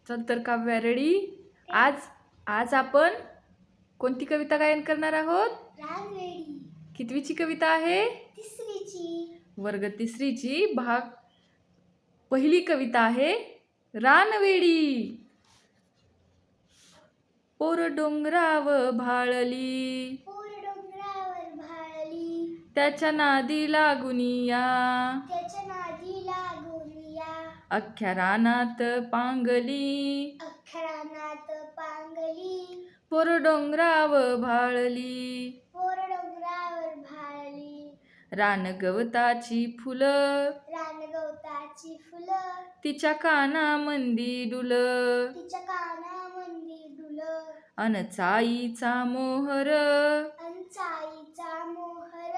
चल तर काव्या रेडी. आज आज आपण कोणती कविता गायन करणार आहोत? रानवेडी. कितवीची कविता आहे? तिसरीची. वर्ग तिसरीची भाग पहिली कविता आहे रानवेडी. पोर डोंगराव भाळली, पोर डोंगरावर भाळली, त्याच्या नादी लागुनिया, त्याच्या नादी लागून या. अख्ख्या रानात पांगली, अख्ख्या रानात पांगली. पोर डोंगराव भाळली, पोर डोंगरावर भाळली. रान गवताची फुलं, रानगवताची फुलं, तिच्या कानामंदी डुल, तिच्या कानामंदी डुल. अन चाईचा मोहर, अंचाईचा मोहर,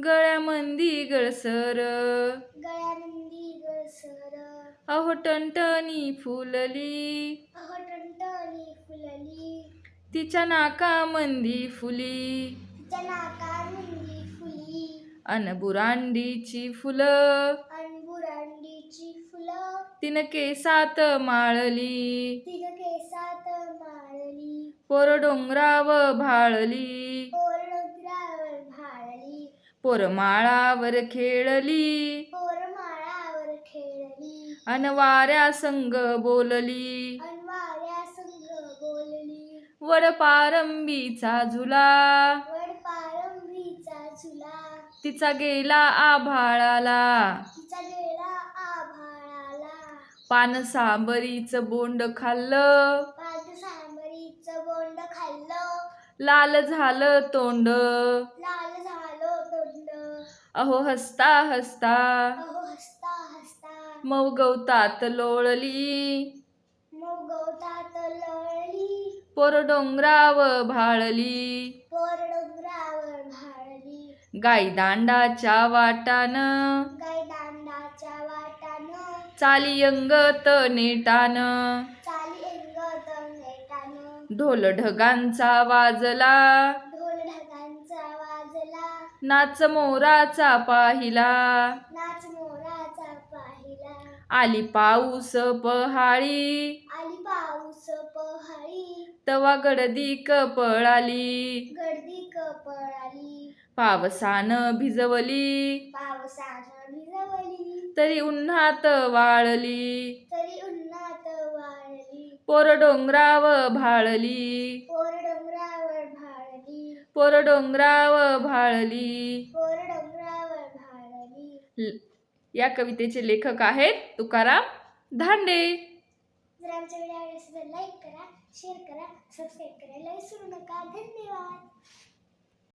गळ्यामंदी गळसर, गळ्यामंदी गळसर. अहो टणटणी फुलली, अहो टणटणी फुलली, तिच्या नाकामंदी फुली, तिच्या नाकामंदी फुली. अन बुरांडीची फुलं, अनबुरांडीची फुलं, तिनं केसात माळली, तिनं केसात माळली. पोर डोंगराव भाळली, पोर डोंगरावर भाळली, पोर माळावर खेळली, पोर माळावर खेळली. अन वाऱ्या संग बोलली, अनवाऱ्या संग बोलली. वड पारंबीचा झुला, वड पारंबीचा झुला, तिचा गेला आभाळाला, तिचा गेला आभाळाला. पान सांबरीचं बोंड खाल्लं, पान सांबरीचं बोंड खाल्लं, लाल झालं तोंड, लाल झालं तोंड. अहो हसता हसता अहो हसता हसता मऊ गवतात लोळली, मग गवतात लळली. पोर डोंगराव भाळली, पोर डोंगरावर भाळली. गाई दांडाच्या वाटानं, गाय दांडाच्या वाटानं, चाली अंगत नेटान, चाली अंगत नेटानं. ढोल ढगांचा वाजला, ढोल ढगांचा वाजला, नाच मोराचा पाहिला, नाच मोराचा पाहिला. आली पाऊस पहाळी, आली पाऊस पहाळी, तवा गडदी कपळाली, गर्दी कपळाली. पावसानं भिजवली, पावसानं भिजवली, तरी उन्हात वाळली, तरी उन्हात वाळली. पोर डोंगराव भाळली, पोर डोंगरावर भाळली, पोर डोंगराव भाळली. पोर डोंगरावर भाळली. या कवितेचे लेखक आहेत तुकाराम धांडे. जर आमच्या व्हिडिओ आवडले असेल तर लाईक करा, शेअर करा, सबस्क्राईब करायला विसरू नका. धन्यवाद.